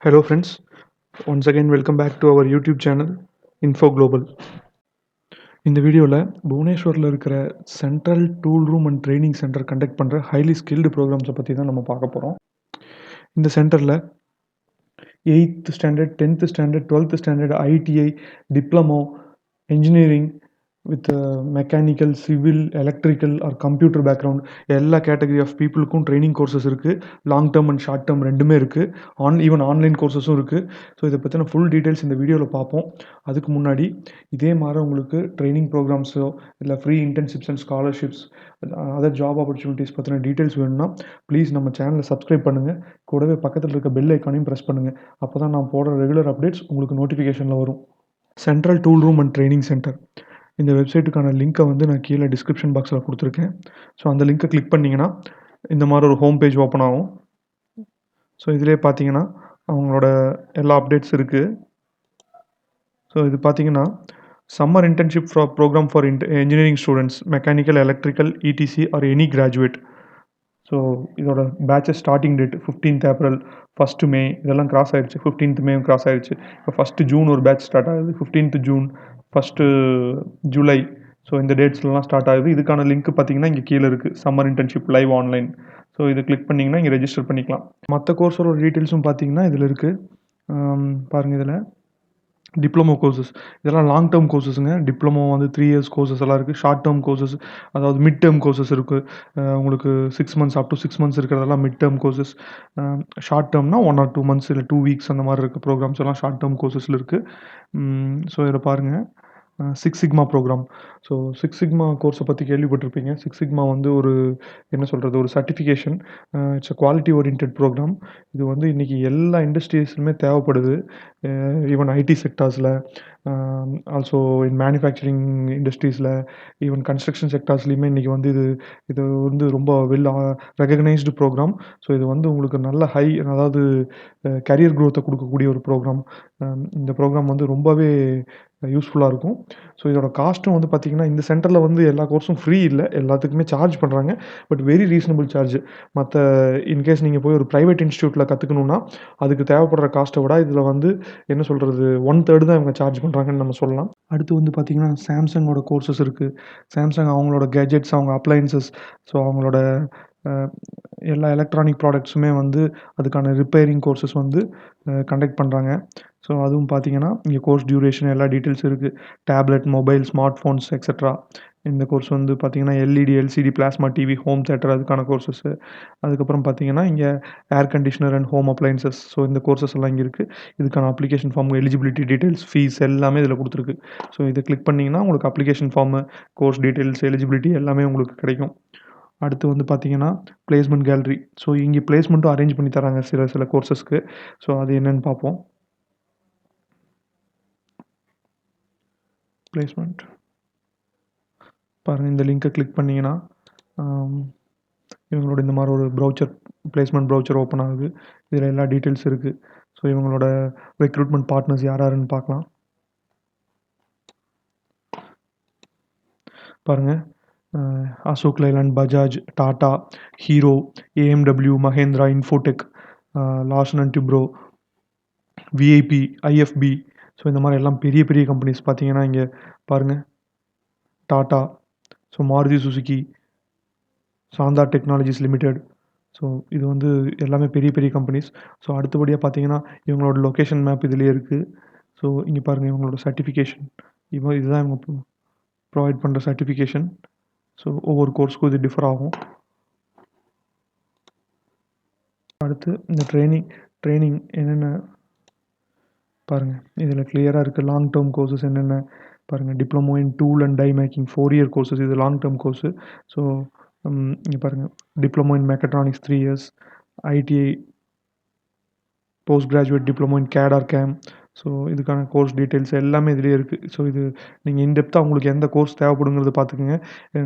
Hello friends, once again welcome back to our YouTube channel Info Global. இந்த வீடியோவில் புவனேஸ்வரில் இருக்கிற central tool room and training centre conduct பண்ணுற highly skilled ப்ரோக்ராம்ஸை பற்றி தான் நம்ம பார்க்க போகிறோம். இந்த சென்டரில் 8th standard 10th standard 12th standard ITI diploma engineering with mechanical civil electrical R computer background எல்லா கேட்டகரி ஆஃப் பீப்புளுக்கும் ட்ரைனிங் கோர்சஸ் இருக்குது. Long term and short term ரெண்டுமே இருக்குது. ஈவன் ஆன்லைன் கோர்சஸும் இருக்குது. ஸோ இதை பற்றின ஃபுல் டீட்டெயில்ஸ் இந்த வீடியோவில் பார்ப்போம். அதுக்கு முன்னாடி இதே மாதிரி உங்களுக்கு ட்ரைனிங் ப்ரோக்ராம்ஸோ இல்லை free internships and scholarships other job opportunities பற்றின டீட்டெயில்ஸ் வேணும்னா ப்ளீஸ் நம்ம சேனலை சப்ஸ்கிரைப் பண்ணுங்கள். கூடவே பக்கத்தில் இருக்க பெல் ஐக்கானையும் ப்ரெஸ் பண்ணுங்கள். அப்போ தான் நான் போடுற ரெகுலர் அப்டேட்ஸ் உங்களுக்கு நோட்டிஃபிகேஷனில் வரும். Central tool room and training centre இந்த வெப்சைட்டுக்கான லிங்க்கை வந்து நான் கீழே டிஸ்கிரிப்ஷன் பாக்ஸில் கொடுத்துருக்கேன். ஸோ அந்த லிங்க்கை கிளிக் பண்ணிங்கன்னா இந்த மாதிரி ஒரு ஹோம் பேஜ் ஓப்பன் ஆகும். ஸோ இதிலே பார்த்தீங்கன்னா அவங்களோட எல்லா அப்டேட்ஸ் இருக்குது. ஸோ இது பார்த்தீங்கன்னா summer internship programme for engineering students mechanical electrical ETC or any graduate. So இதோட batches starting date 15th April 1st May இதெல்லாம் கிராஸ் ஆகிடுச்சு. 15th மே கிராஸ் ஆகிடுச்சு. இப்போ 1st ஜூன் ஒரு பேட்ச் ஸ்டார்ட் ஆகுது. 15th June 1st July. So இந்த டேட்ஸ்லாம் start ஆகுது. இதுக்கான லிங்க் பார்த்தீங்கன்னா இங்கே கீழே இருக்குது. Summer internship live online. So இது கிளிக் பண்ணிங்கன்னா இங்கே ரெஜிஸ்டர் பண்ணிக்கலாம். மற்ற கோர்ஸோட டீட்டெயில்ஸும் பார்த்தீங்கன்னா இதில் இருக்குது. பாருங்கள், இதில் டிப்ளமோ கோர்சஸ் இதெல்லாம் லாங் டேர்ம் கோர்சஸுங்க. டிப்ளமோ வந்து 3 years கோர்சஸ் எல்லாம் இருக்குது. ஷார்ட் டேர்ம் கோர்சஸ் அதாவது மிட் டேர்ம் கோர்சஸ் இருக்குது. உங்களுக்கு 6 months அப் டு 6 months இருக்கிறதெல்லாம் மிட் டேர்ம் கோர்சஸ். ஷார்ட் டேர்ம்னா 1 or 2 months இல்லை 2 weeks அந்த மாதிரி இருக்க ப்ரோக்ராம்ஸ் எல்லாம் ஷார்ட் டேர்ம் கோர்சஸில் இருக்குது. ஸோ இதில் பாருங்கள், 6 சிக்மா ப்ரோக்ராம். ஸோ 6 சிக்மா கோர்ஸை பற்றி கேள்விப்பட்டிருப்பீங்க. 6 சிக்மா வந்து ஒரு என்ன சொல்கிறது, ஒரு certification. It's a quality orient programme. இது வந்து இன்றைக்கி எல்லா இண்டஸ்ட்ரீஸ்லுமே தேவைப்படுது. ஈவன் ஐடி செக்டார்ஸில், ஆல்சோ இன் மேனுஃபேக்சரிங் இண்டஸ்ட்ரீஸில், ஈவன் கன்ஸ்ட்ரக்ஷன் செக்டார்ஸ்லேயுமே இன்றைக்கி வந்து இது வந்து ரொம்ப வெல் ரெகக்னைஸ்டு ப்ரோக்ராம். ஸோ இது வந்து உங்களுக்கு நல்ல அதாவது கரியர் க்ரோத்தை கொடுக்கக்கூடிய ஒரு ப்ரோக்ராம். இந்த ப்ரோக்ராம் வந்து ரொம்பவே யூஸ்ஃபுல்லாக இருக்கும். ஸோ இதோட காஸ்ட்டும் வந்து பார்த்திங்கன்னா இந்த சென்டரில் வந்து எல்லா கோர்ஸும் ஃப்ரீ இல்லை, எல்லாத்துக்குமே சார்ஜ் பண்ணுறாங்க. But very reasonable charge. மற்ற இன்கேஸ் நீங்கள் போய் ஒரு ப்ரைவேட் இன்ஸ்டியூட்டில் கற்றுக்கணுன்னா அதுக்கு தேவைப்படுற காஸ்ட்டை விட இதில் வந்து என்ன சொல்கிறது 1/3 தான் இவங்க சார்ஜ் பண்ணுறாங்கன்னு நம்ம சொல்லலாம். அடுத்து வந்து பார்த்திங்கன்னா சாம்சங்கோட கோர்சஸ் இருக்குது. சாம்சங் அவங்களோட கேஜெட்ஸ், அவங்க அப்ளையன்சஸ், ஸோ அவங்களோட எல்லா எலக்ட்ரானிக் ப்ராடக்ட்ஸுமே வந்து அதுக்கான ரிப்பேரிங் கோர்சஸ் வந்து கண்டக்ட் பண்ணுறாங்க. ஸோ அதுவும் பார்த்தீங்கன்னா இங்கே கோர்ஸ் டியூரேஷன் எல்லா டீட்டெயில்ஸ் இருக்குது. Tablet, mobile, smart phones extra. இந்த கோர்ஸ் வந்து பார்த்திங்கன்னா LED, LCD, plasma TV, home theatre அதுக்கான கோர்சஸ்ஸு. அதுக்கப்புறம் பார்த்திங்கன்னா இங்கே air conditioner and home appliances. So இந்த கோர்சஸ் எல்லாம் இங்கே இருக்குது. இதுக்கான application form, eligibility details, fees எல்லாமே இதில் கொடுத்துருக்கு. ஸோ இதை கிளிக் பண்ணிங்கன்னா உங்களுக்கு application form, course details, eligibility எல்லாமே உங்களுக்கு கிடைக்கும். அடுத்து வந்து பார்த்திங்கன்னா பிளேஸ்மெண்ட் கேலரி. ஸோ இங்கே பிளேஸ்மெண்ட்டும் அரேஞ்ச் பண்ணி தராங்க சில கோர்சஸ்க்கு. ஸோ அது என்னென்னு பார்ப்போம். பிளேஸ்மெண்ட் பாருங்கள், இந்த லிங்க்கை கிளிக் பண்ணிங்கன்னா இவங்களோட இந்த மாதிரி ஒரு ப்ரௌச்சர், பிளேஸ்மெண்ட் ப்ரௌச்சர் ஓப்பன் ஆகுது. இதில் எல்லா டீட்டெயில்ஸ் இருக்குது. ஸோ இவங்களோட ரெக்ரூட்மெண்ட் பார்ட்னர்ஸ் யார் யாருன்னு பார்க்கலாம். பாருங்கள், Ashok Leyland, Bajaj, Tata, Hero, AMW, Mahindra, Infotech, Larsen and Toubro, VIP, IFB. So இந்த மாதிரி எல்லாம் பெரிய பெரிய கம்பெனிஸ் பார்த்தீங்கன்னா இங்கே பாருங்கள். Tata, so Maruti Suzuki, Santha technologies limited. So இது வந்து எல்லாமே பெரிய பெரிய கம்பெனிஸ். ஸோ அடுத்தபடியாக பார்த்தீங்கன்னா இவங்களோட லொக்கேஷன் மேப் இதிலே இருக்குது. ஸோ இங்கே பாருங்கள் இவங்களோட சர்டிஃபிகேஷன். இதுதான் இவங்க ப்ரொவைட் பண்ணுற சர்டிஃபிகேஷன். ஸோ ஒவ்வொரு கோர்ஸ்க்கும் இது டிஃபர் ஆகும். அடுத்து இந்த ட்ரைனிங் என்னென்ன பாருங்கள், இதில் கிளியராக இருக்குது. லாங் டேர்ம் கோர்சஸ் என்னென்ன பாருங்கள். Diploma in tool and die making 4 year courses. இது லாங் டேர்ம் கோர்ஸு. ஸோ இங்கே பாருங்கள், diploma in mechatronics 3 years, ITI post graduate diploma in CAD or CAM. So இதுக்கான கோர்ஸ் டீட்டெயில்ஸ் எல்லாமே இதிலே இருக்குது. ஸோ இது நீங்கள் இன்டெப்த்தாக உங்களுக்கு எந்த கோர்ஸ் தேவைப்படுங்கிறது பார்த்துக்குங்க.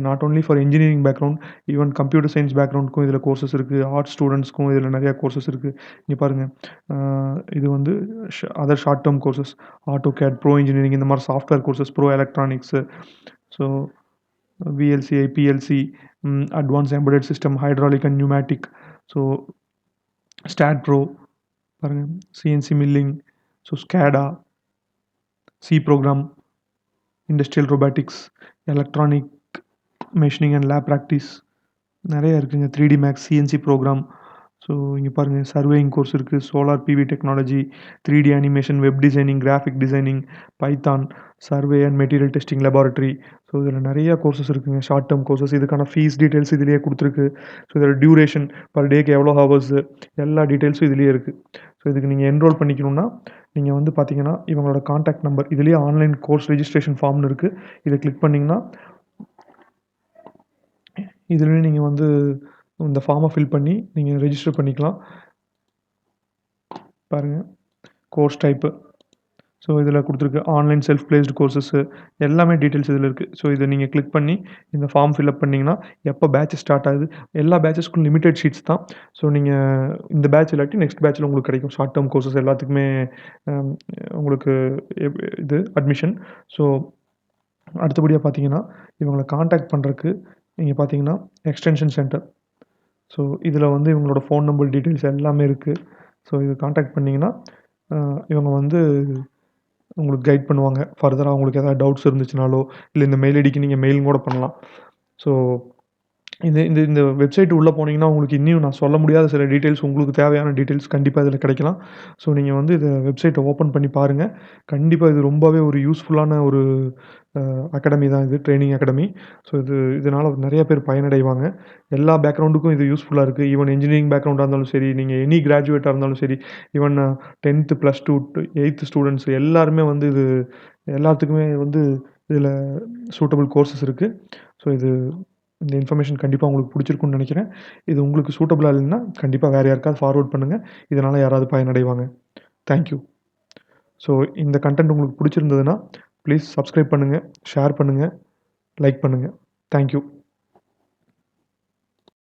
Not only for engineering background, even computer science பேக்ரவுண்டுக்கும் இதில் கோர்சஸ் இருக்குது. ஆர்ட்ஸ் ஸ்டூடெண்ட்ஸ்க்கும் இதில் நிறையா கோர்சஸ் இருக்குது. இங்கே பாருங்கள், இது வந்து other short term courses, auto CAD, pro engineering, இந்த மாதிரி software courses, pro electronics. So VLSI, PLC, advance embedded system, hydraulic and pneumatic. So STAAD pro பாருங்கள், CNC milling, so SCADA, C program, industrial robotics, electronic machining and lab practice நிறைய இருக்குங்க. 3D Max, CNC program. So இங்கே பாருங்கள், surveying course இருக்குது, solar PV technology, 3D animation, web designing, graphic designing, Python, survey and material testing laboratory. So இதில் நிறையா courses இருக்குங்க, short term courses. இதுக்கான fees details இதிலேயே கொடுத்துருக்கு. ஸோ இதில் டியூரேஷன், பர் டேக்கு எவ்வளோ ஹவர்ஸு, எல்லா டீட்டெயில்ஸும் இதிலேயே இருக்குது. ஸோ இதுக்கு நீங்கள் என்ரோல் பண்ணிக்கணுன்னா நீங்கள் வந்து பார்த்தீங்கன்னா இவங்களோட காண்டாக்ட் நம்பர் இதுலேயே ஆன்லைன் கோர்ஸ் ரெஜிஸ்ட்ரேஷன் ஃபார்ம்னு இருக்குது. இதை கிளிக் பண்ணிங்கன்னா இதுலேயே நீங்கள் வந்து இந்த ஃபார்மை ஃபில் பண்ணி நீங்கள் ரெஜிஸ்டர் பண்ணிக்கலாம். பாருங்கள், கோர்ஸ் டைப்பு. ஸோ இதில் கொடுத்துருக்கு ஆன்லைன் செல்ஃப் பிளேஸ்டு கோர்சஸ்ஸு, எல்லாமே டீட்டெயில்ஸ் இதில் இருக்குது. ஸோ இதை நீங்கள் கிளிக் பண்ணி இந்த ஃபார்ம் ஃபில்அப் பண்ணிங்கன்னா எப்போ பேட்ச் ஸ்டார்ட் ஆகுது, எல்லா பேட்சஸ்க்கும் லிமிடெட் ஷீட்ஸ் தான். ஸோ நீங்கள் இந்த பேட்ச் இல்லாட்டி நெக்ஸ்ட் பேட்ச்சில் உங்களுக்கு கிடைக்கும். ஷார்ட் டேர்ம் கோர்சஸ் எல்லாத்துக்குமே உங்களுக்கு இது அட்மிஷன். ஸோ அடுத்தபடியாக பார்த்தீங்கன்னா இவங்களை காண்டாக்ட் பண்ணுறதுக்கு நீங்கள் பார்த்தீங்கன்னா எக்ஸ்டென்ஷன் சென்டர். ஸோ இதில் வந்து இவங்களோட ஃபோன் நம்பர் டீட்டெயில்ஸ் எல்லாமே இருக்குது. ஸோ இது காண்டாக்ட் பண்ணிங்கன்னா இவங்க வந்து உங்களுக்கு கைட் பண்ணுவாங்க. ஃபர்தராக உங்களுக்கு எதாவது டவுட்ஸ் இருந்துச்சுனாலோ, இல்லை இந்த மெயில் ஐடிக்கு நீங்கள் மெயில் கூட பண்ணலாம். ஸோ இந்த இந்த இந்த வெப்சைட் உள்ளே போனீங்கன்னா, உங்களுக்கு இன்னியும் நான் சொல்ல முடியாத சில டீட்டெயில்ஸ், உங்களுக்கு தேவையான டீட்டெயில்ஸ் கண்டிப்பா இதில கிடைக்கலாம். ஸோ நீங்க வந்து இத வெப்சைட்ட ஓப்பன் பண்ணி பாருங்க. கண்டிப்பா இது ரொம்பவே ஒரு யூஸ்ஃபுல்லான ஒரு அகாடமி தான் இது. Training academy. ஸோ இதனால நெறைய பேர் பயனடைவாங்க. எல்லா பேக்ரவுண்டுக்கும் இது யூஸ்ஃபுல்லா இருக்கு. ஈவன் இன்ஜினியரிங் பேக்ரவுண்டா இருந்தாலும் சரி, நீங்க எனி கிராஜுவேட்டா இருந்தாலும் சரி, ஈவன் 10த், +2, 8த் ஸ்டூடண்ட்ஸ் எல்லாருமே வந்து இது எல்லாத்துக்குமே வந்து இதில சூட்டபிள் கோர்சஸ் இருக்கு. ஸோ இந்த இன்ஃபர்மேஷன் கண்டிப்பா உங்களுக்கு புடிச்சிருக்கும்னு நெனைக்கிறேன். இது உங்களுக்கு சூட்டபிளா இல்லன்னா, கண்டிப்பா வேற யாருக்காவது ஃபார்வர்ட் பண்ணுங்க. இதனால யாராவது பயனடைவாங்க. Thank you. ஸோ இந்த கன்டென்ட் உங்களுக்கு புடிச்சிருந்ததுன்னா, ப்ளீஸ் சப்ஸ்கிரைப் பண்ணுங்க, ஷேர் பண்ணுங்க, லைக் பண்ணுங்க. Thank you.